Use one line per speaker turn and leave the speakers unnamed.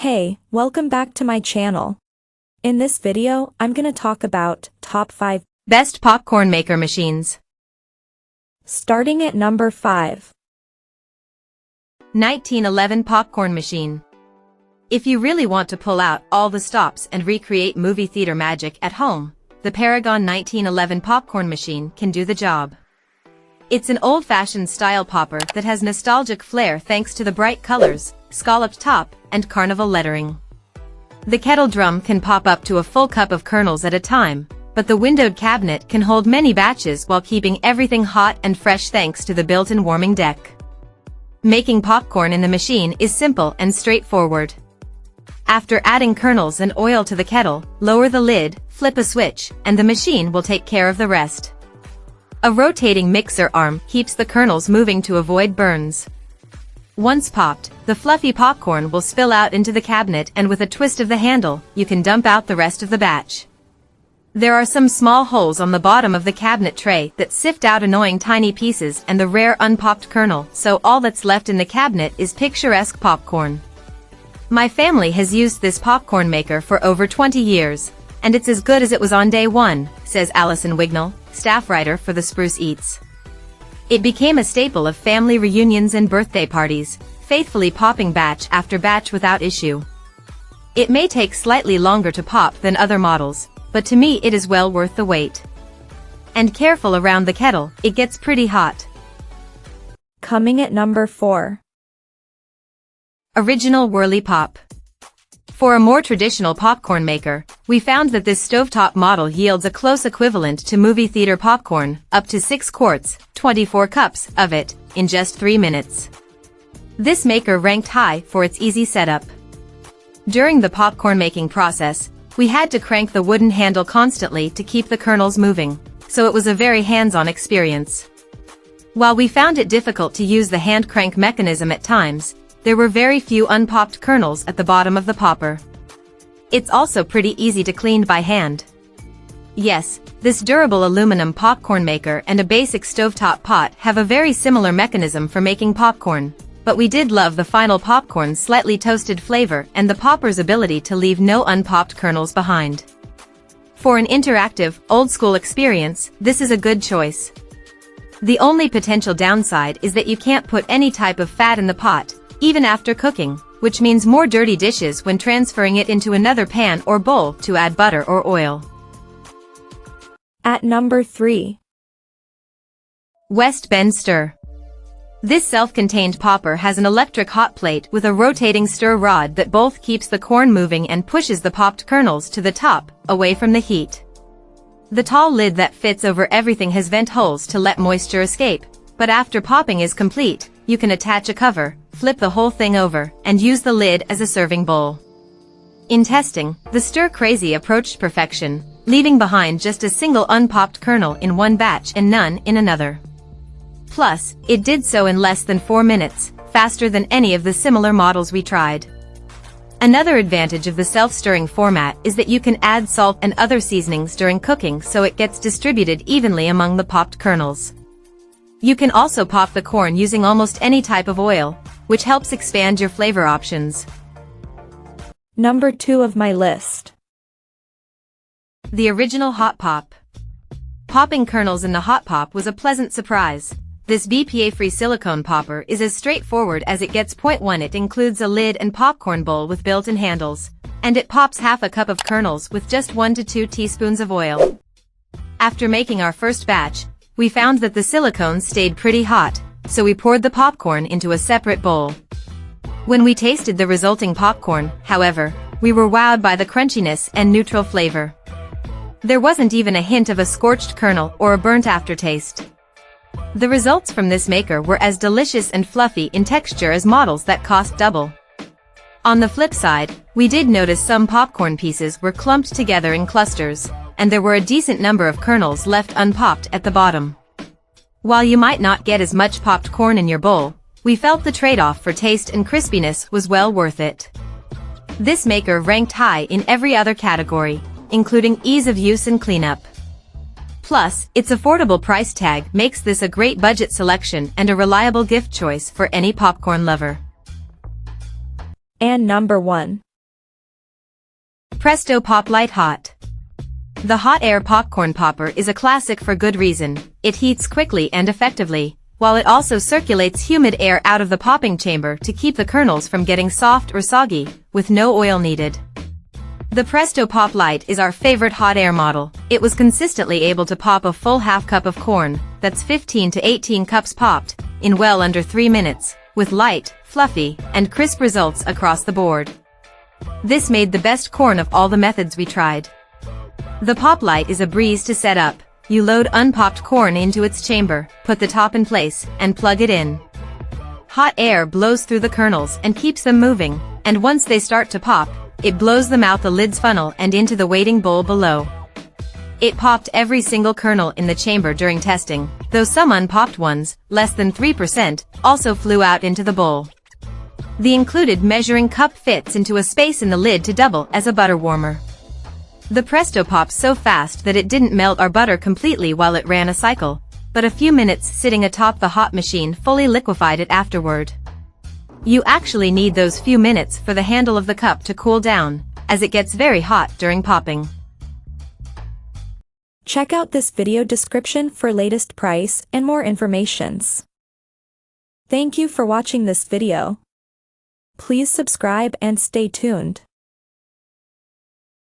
Hey, welcome back to my channel. In this video, I'm gonna talk about top 5
best popcorn maker machines.
Starting at number 5.
1911 popcorn machine. If you really want to pull out all the stops and recreate movie theater magic at home, the Paragon 1911 popcorn machine can do the job. It's an old-fashioned style popper that has nostalgic flair thanks to the bright colors, scalloped top, and carnival lettering. The kettle drum can pop up to a full cup of kernels at a time, but the windowed cabinet can hold many batches while keeping everything hot and fresh thanks to the built-in warming deck. Making popcorn in the machine is simple and straightforward. After adding kernels and oil to the kettle, lower the lid, flip a switch, and the machine will take care of the rest. A rotating mixer arm keeps the kernels moving to avoid burns. Once popped, the fluffy popcorn will spill out into the cabinet, and with a twist of the handle, you can dump out the rest of the batch. There are some small holes on the bottom of the cabinet tray that sift out annoying tiny pieces and the rare unpopped kernel, so all that's left in the cabinet is picturesque popcorn. My family has used this popcorn maker for over 20 years, and it's as good as it was on day one, says Allison Wignall, staff writer for the Spruce Eats. It became a staple of family reunions and birthday parties, faithfully popping batch after batch without issue. It may take slightly longer to pop than other models, but to me it is well worth the wait. And careful around the kettle, it gets pretty hot.
Coming at number 4.
OriginalWhirlyPop. For a more traditional popcorn maker, we found that this stovetop model yields a close equivalent to movie theater popcorn, up to 6 quarts, 24 cups, of it, in just 3 minutes. This maker ranked high for its easy setup. During the popcorn making process, we had to crank the wooden handle constantly to keep the kernels moving, so it was a very hands-on experience. While we found it difficult to use the hand crank mechanism at times, there were very few unpopped kernels at the bottom of the popper. It's also pretty easy to clean by hand. Yes, this durable aluminum popcorn maker and a basic stovetop pot have a very similar mechanism for making popcorn, but we did love the final popcorn's slightly toasted flavor and the popper's ability to leave no unpopped kernels behind. For an interactive, old-school experience, this is a good choice. The only potential downside is that you can't put any type of fat in the pot, even after cooking, which means more dirty dishes when transferring it into another pan or bowl to add butter or oil.
At number 3.
West Bend Stir. This self-contained popper has an electric hot plate with a rotating stir rod that both keeps the corn moving and pushes the popped kernels to the top, away from the heat. The tall lid that fits over everything has vent holes to let moisture escape, but after popping is complete, you can attach a cover, flip the whole thing over, and use the lid as a serving bowl. In testing, the Stir Crazy approached perfection, leaving behind just a single unpopped kernel in one batch and none in another. Plus, it did so in less than 4 minutes, faster than any of the similar models we tried. Another advantage of the self-stirring format is that you can add salt and other seasonings during cooking so it gets distributed evenly among the popped kernels. You can also pop the corn using almost any type of oil, which helps expand your flavor options.
Number 2 of my list.
The original Hotpop. Popping kernels in the Hotpop was a pleasant surprise. This BPA-free silicone popper is as straightforward as it gets. 1. It includes a lid and popcorn bowl with built-in handles, and it pops half a cup of kernels with just 1 to 2 teaspoons of oil. After making our first batch, we found that the silicone stayed pretty hot, so we poured the popcorn into a separate bowl. When we tasted the resulting popcorn, however, we were wowed by the crunchiness and neutral flavor. There wasn't even a hint of a scorched kernel or a burnt aftertaste. The results from this maker were as delicious and fluffy in texture as models that cost double. On the flip side, we did notice some popcorn pieces were clumped together in clusters, and there were a decent number of kernels left unpopped at the bottom. While you might not get as much popped corn in your bowl, we felt the trade-off for taste and crispiness was well worth it. This maker ranked high in every other category, including ease of use and cleanup. Plus, its affordable price tag makes this a great budget selection and a reliable gift choice for any popcorn lover.
And number 1.
Presto Pop Light Hot. The hot air popcorn popper is a classic for good reason. It heats quickly and effectively, while it also circulates humid air out of the popping chamber to keep the kernels from getting soft or soggy, with no oil needed. The Presto Pop Light is our favorite hot air model. It was consistently able to pop a full half cup of corn, that's 15 to 18 cups popped, in well under 3 minutes, with light, fluffy, and crisp results across the board. This made the best corn of all the methods we tried. The Pop Light is a breeze to set up. You load unpopped corn into its chamber, put the top in place, and plug it in. Hot air blows through the kernels and keeps them moving, and once they start to pop, it blows them out the lid's funnel and into the waiting bowl below. It popped every single kernel in the chamber during testing, though some unpopped ones, less than 3%, also flew out into the bowl. The included measuring cup fits into a space in the lid to double as a butter warmer. The Presto pops so fast that it didn't melt our butter completely while it ran a cycle, but a few minutes sitting atop the hot machine fully liquefied it afterward. You actually need those few minutes for the handle of the cup to cool down, as it gets very hot during popping.
Check out this video description for latest price and more informations. Thank you for watching this video. Please subscribe and stay tuned.